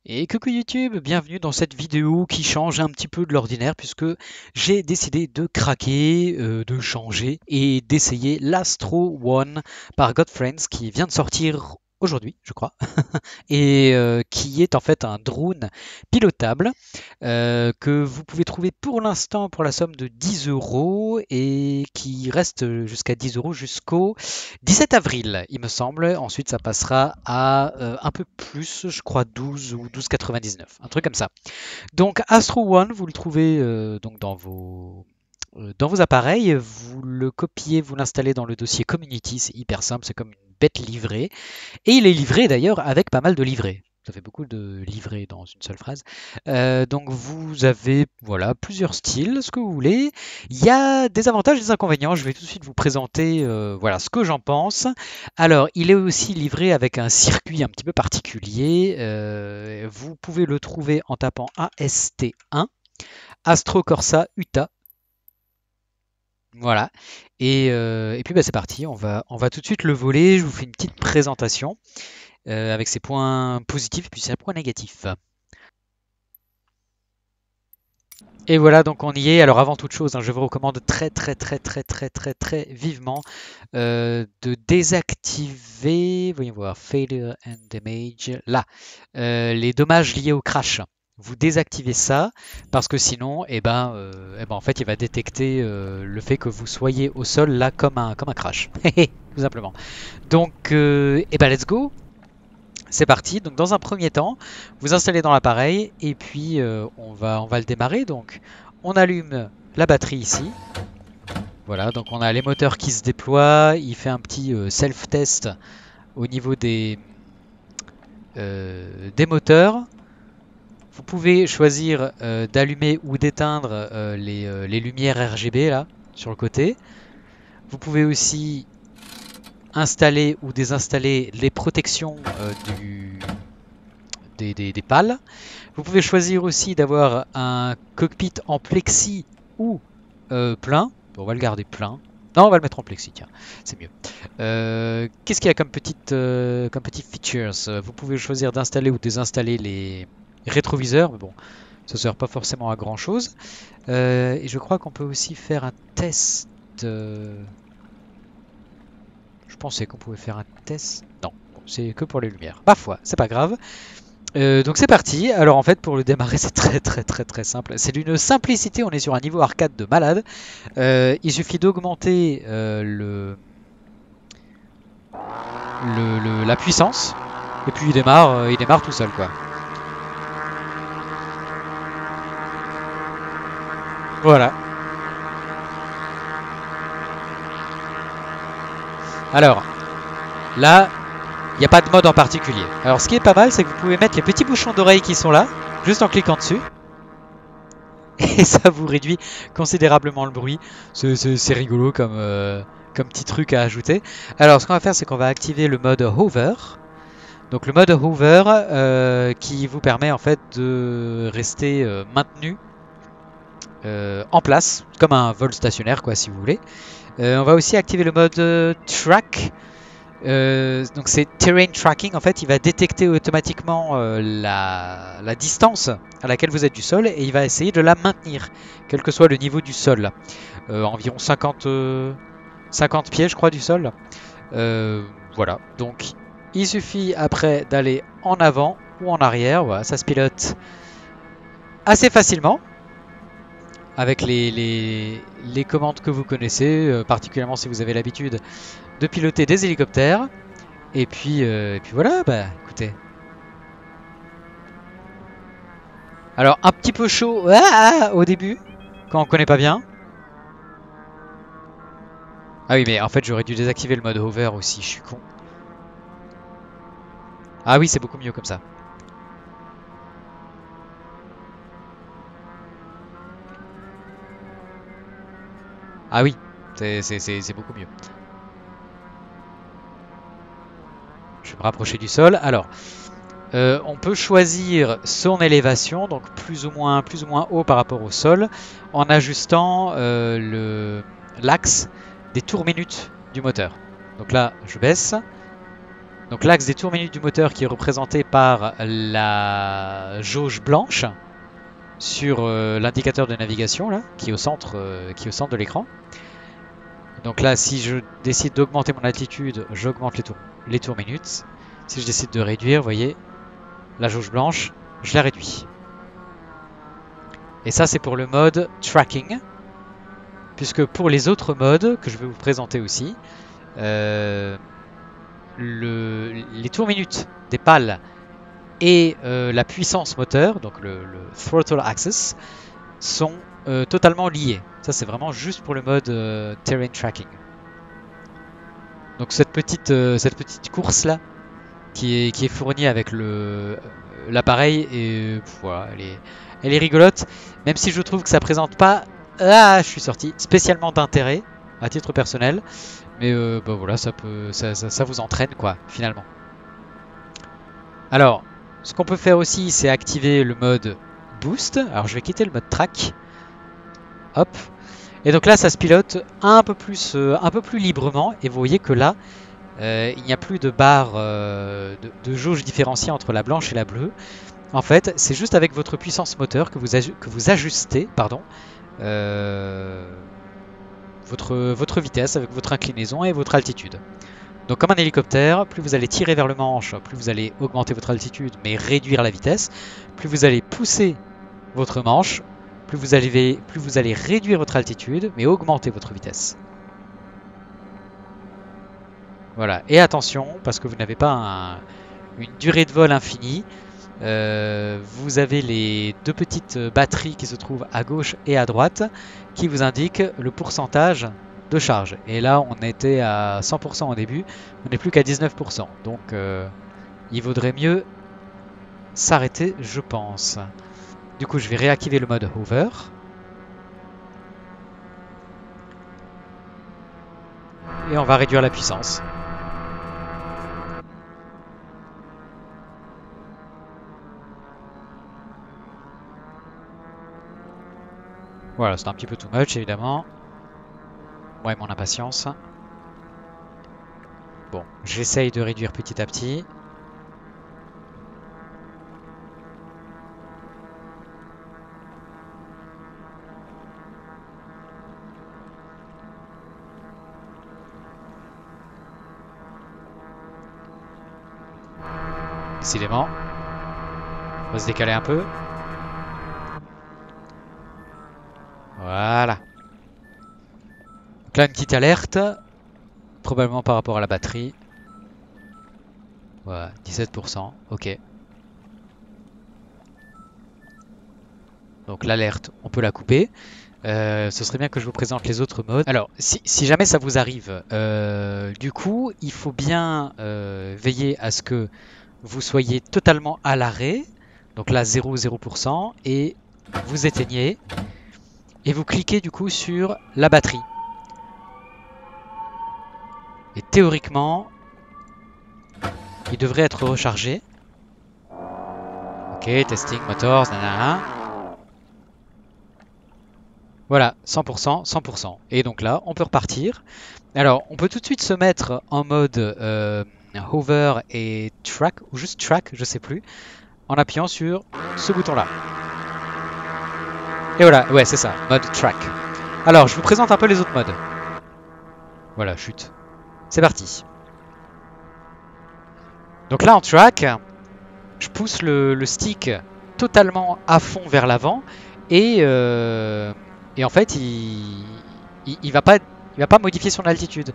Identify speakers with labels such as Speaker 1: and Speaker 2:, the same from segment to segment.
Speaker 1: Et coucou YouTube, bienvenue dans cette vidéo qui change un petit peu de l'ordinaire puisque j'ai décidé de craquer, de changer et d'essayer l'Astro One par Godfriends qui vient de sortir aujourd'hui, je crois, et qui est en fait un drone pilotable que vous pouvez trouver pour l'instant pour la somme de 10 euros et qui reste jusqu'à 10 euros jusqu'au 17 avril, il me semble. Ensuite, ça passera à un peu plus, je crois 12 ou 12,99, un truc comme ça. Donc Astro One, vous le trouvez donc dans vos appareils, vous le copiez, vous l'installez dans le dossier Community, c'est hyper simple, c'est comme une bête livrée. Et il est livré d'ailleurs avec pas mal de livrets. Ça fait beaucoup de livrets dans une seule phrase. Donc vous avez voilà plusieurs styles, ce que vous voulez. Il y a des avantages et des inconvénients. Je vais tout de suite vous présenter voilà ce que j'en pense. Alors il est aussi livré avec un circuit un petit peu particulier. Vous pouvez le trouver en tapant AST1, Astro Corsa UTA. Voilà. Et puis bah, c'est parti, on va tout de suite le voler. Je vous fais une petite présentation avec ses points positifs et puis ses points négatifs. Et voilà, donc on y est. Alors avant toute chose, hein, je vous recommande très vivement de désactiver, voyons voir, Failure and Damage, là, les dommages liés au crash. Vous désactivez ça parce que sinon, en fait, il va détecter le fait que vous soyez au sol là comme un crash, tout simplement. Donc, let's go. C'est parti. Donc dans un premier temps, vous installez dans l'appareil et puis on va le démarrer. Donc on allume la batterie ici. Voilà, donc on a les moteurs qui se déploient. Il fait un petit self-test au niveau des moteurs. Vous pouvez choisir d'allumer ou d'éteindre les lumières RGB là sur le côté. Vous pouvez aussi installer ou désinstaller les protections des pales. Vous pouvez choisir aussi d'avoir un cockpit en plexi ou plein. Bon, on va le garder plein. Non, on va le mettre en plexi, tiens, c'est mieux. Qu'est-ce qu'il y a comme petits features? Vous pouvez choisir d'installer ou désinstaller les rétroviseurs, mais bon, ça ne sert pas forcément à grand chose. Et je crois qu'on peut aussi faire un test. Je pensais qu'on pouvait faire un test. Non, bon, c'est que pour les lumières. Ma foi, c'est pas grave. Donc c'est parti. Alors en fait pour le démarrer c'est très simple. C'est d'une simplicité, on est sur un niveau arcade de malade. Il suffit d'augmenter la puissance et puis il démarre tout seul quoi. Voilà. Alors là il n'y a pas de mode en particulier. Alors ce qui est pas mal c'est que vous pouvez mettre les petits bouchons d'oreilles qui sont là juste en cliquant dessus. Et ça vous réduit considérablement le bruit. C'est rigolo comme petit truc à ajouter. Alors ce qu'on va faire c'est qu'on va activer le mode hover. Donc le mode hover qui vous permet en fait de rester maintenu en place comme un vol stationnaire quoi si vous voulez. On va aussi activer le mode track. Donc c'est terrain tracking, en fait il va détecter automatiquement la distance à laquelle vous êtes du sol et il va essayer de la maintenir, quel que soit le niveau du sol. Environ 50 pieds je crois du sol. Voilà, donc il suffit après d'aller en avant ou en arrière, voilà, ça se pilote assez facilement avec les commandes que vous connaissez, particulièrement si vous avez l'habitude de piloter des hélicoptères. Et puis voilà, bah écoutez. Alors un petit peu chaud au début, quand on connaît pas bien. Ah oui, mais en fait j'aurais dû désactiver le mode hover aussi, je suis con. Ah oui, c'est beaucoup mieux comme ça. Ah oui, c'est beaucoup mieux. Je vais me rapprocher du sol. Alors, on peut choisir son élévation, donc plus ou moins haut par rapport au sol, en ajustant l'axe des tours minutes du moteur. Donc là, je baisse. Donc l'axe des tours minutes du moteur qui est représenté par la jauge blanche sur l'indicateur de navigation là, qui est au centre de l'écran. Donc là, si je décide d'augmenter mon altitude, j'augmente les tours minutes. Si je décide de réduire, vous voyez, la jauge blanche, je la réduis. Et ça, c'est pour le mode tracking. Puisque pour les autres modes, que je vais vous présenter aussi, les tours minutes des pales et la puissance moteur, donc le throttle axis, sont totalement liés. Ça, c'est vraiment juste pour le mode terrain tracking. Donc cette petite course là, qui est fournie avec l'appareil, et voilà, elle est rigolote, même si je trouve que ça présente pas, je suis sorti, spécialement d'intérêt à titre personnel, mais bah voilà, ça vous entraîne quoi, finalement. Alors, ce qu'on peut faire aussi, c'est activer le mode boost. Alors je vais quitter le mode track. Hop. Et donc là, ça se pilote un peu plus librement. Et vous voyez que là, il n'y a plus de barre de jauge différenciée entre la blanche et la bleue. En fait, c'est juste avec votre puissance moteur que vous ajustez, votre vitesse avec votre inclinaison et votre altitude. Donc comme un hélicoptère, plus vous allez tirer vers le manche, plus vous allez augmenter votre altitude mais réduire la vitesse, plus vous allez pousser votre manche, plus vous allez réduire votre altitude mais augmenter votre vitesse. Voilà, et attention, parce que vous n'avez pas une durée de vol infinie, vous avez les deux petites batteries qui se trouvent à gauche et à droite qui vous indiquent le pourcentage de charge. Et là, on était à 100% au début, on n'est plus qu'à 19%. Donc, il vaudrait mieux s'arrêter, je pense. Du coup, je vais réactiver le mode hover. Et on va réduire la puissance. Voilà, c'est un petit peu too much, évidemment. Moi et mon impatience. Bon, j'essaye de réduire petit à petit. Décidément. On va se décaler un peu. Voilà. Donc là, une petite alerte. Probablement par rapport à la batterie. Voilà, 17%. Ok. Donc l'alerte, on peut la couper. Ce serait bien que je vous présente les autres modes. Alors, si jamais ça vous arrive, du coup, il faut bien veiller à ce que vous soyez totalement à l'arrêt. Donc là, 0%. Et vous éteignez. Et vous cliquez du coup sur la batterie. Et théoriquement, il devrait être rechargé. Ok, testing motors, nanana. Voilà, 100%, 100%. Et donc là, on peut repartir. Alors, on peut tout de suite se mettre en mode hover et track, ou juste track, je sais plus, en appuyant sur ce bouton-là. Et voilà, ouais, c'est ça, mode track. Alors, je vous présente un peu les autres modes. Voilà, chute. C'est parti. Donc là, en track, je pousse le stick totalement à fond vers l'avant et en fait, il va pas modifier son altitude.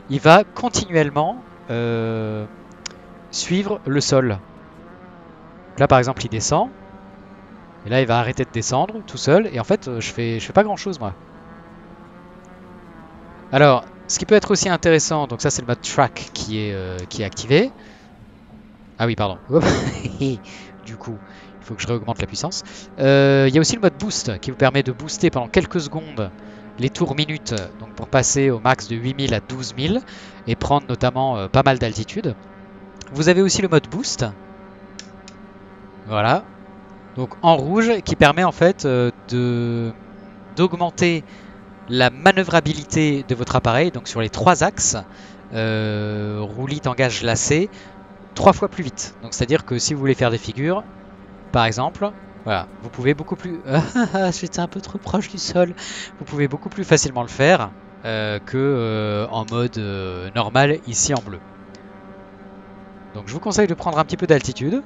Speaker 1: Il va continuellement suivre le sol. Donc là, par exemple, il descend. Et là, il va arrêter de descendre tout seul. Et en fait, je fais pas grand-chose, moi. Alors, ce qui peut être aussi intéressant, donc ça, c'est le mode track qui est activé. Ah oui, pardon. Du coup, il faut que je réaugmente la puissance. Il y a aussi le mode boost qui vous permet de booster pendant quelques secondes les tours minutes, donc pour passer au max de 8000 à 12000 et prendre notamment pas mal d'altitude. Vous avez aussi le mode boost. Voilà. Donc en rouge qui permet en fait d'augmenter la manœuvrabilité de votre appareil, donc sur les trois axes, roulis, tangage, lacet, 3 fois plus vite. Donc c'est-à-dire que si vous voulez faire des figures, par exemple, voilà, vous pouvez beaucoup plus... J'étais un peu trop proche du sol. Vous pouvez beaucoup plus facilement le faire que en mode normal ici en bleu. Donc je vous conseille de prendre un petit peu d'altitude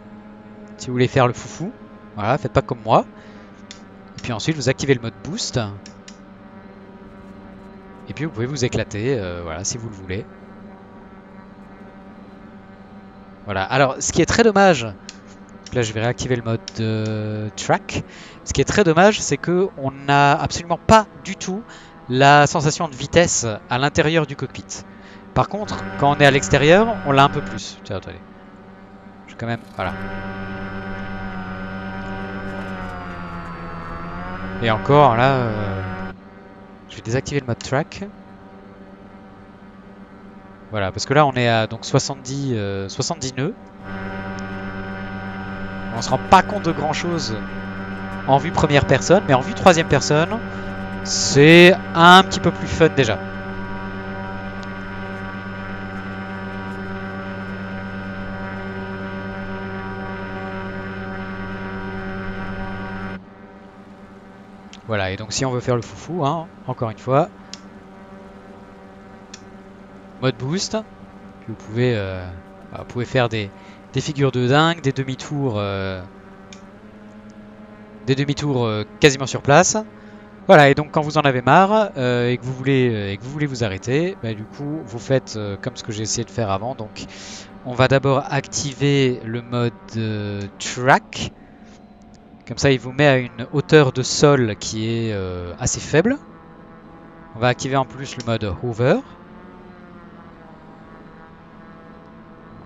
Speaker 1: si vous voulez faire le foufou. Voilà, faites pas comme moi. Et puis ensuite vous activez le mode boost. Et puis vous pouvez vous éclater, voilà, si vous le voulez. Voilà, alors ce qui est très dommage, là je vais réactiver le mode track. Ce qui est très dommage, c'est que on n'a absolument pas du tout la sensation de vitesse à l'intérieur du cockpit. Par contre, quand on est à l'extérieur, on l'a un peu plus. Tiens, attendez. Je vais quand même... Voilà. Et encore, là... je vais désactiver le mode track. Voilà, parce que là, on est à donc 70 nœuds. On se rend pas compte de grand-chose en vue première personne, mais en vue troisième personne, c'est un petit peu plus fun déjà. Voilà, et donc si on veut faire le foufou, hein, encore une fois, mode boost, puis vous pouvez faire des figures de dingue, des demi-tours quasiment sur place. Voilà, et donc quand vous en avez marre et que vous voulez vous arrêter, bah, du coup vous faites comme ce que j'ai essayé de faire avant. Donc on va d'abord activer le mode track. Comme ça il vous met à une hauteur de sol qui est assez faible. On va activer en plus le mode hover.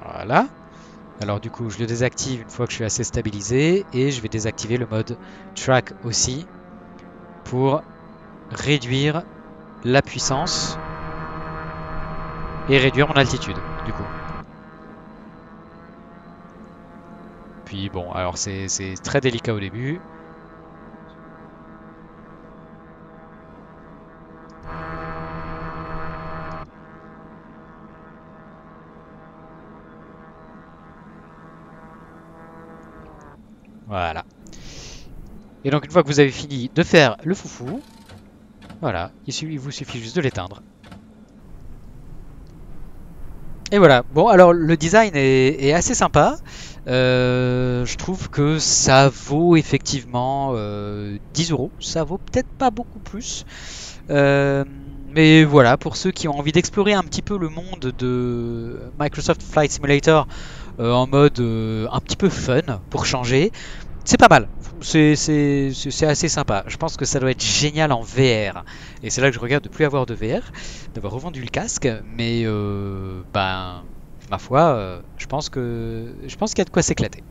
Speaker 1: Voilà. Alors du coup je le désactive une fois que je suis assez stabilisé et je vais désactiver le mode track aussi pour réduire la puissance et réduire mon altitude du coup. Puis bon, alors c'est très délicat au début. Voilà. Et donc une fois que vous avez fini de faire le foufou, voilà, il vous suffit juste de l'éteindre. Et voilà, bon alors le design est assez sympa. Je trouve que ça vaut effectivement 10 €. Ça vaut peut-être pas beaucoup plus. Mais voilà, pour ceux qui ont envie d'explorer un petit peu le monde de Microsoft Flight Simulator en mode un petit peu fun, pour changer, c'est pas mal. C'est assez sympa. Je pense que ça doit être génial en VR. Et c'est là que je regarde de plus avoir de VR, d'avoir revendu le casque. Mais ben, ma foi, je pense qu'il y a de quoi s'éclater.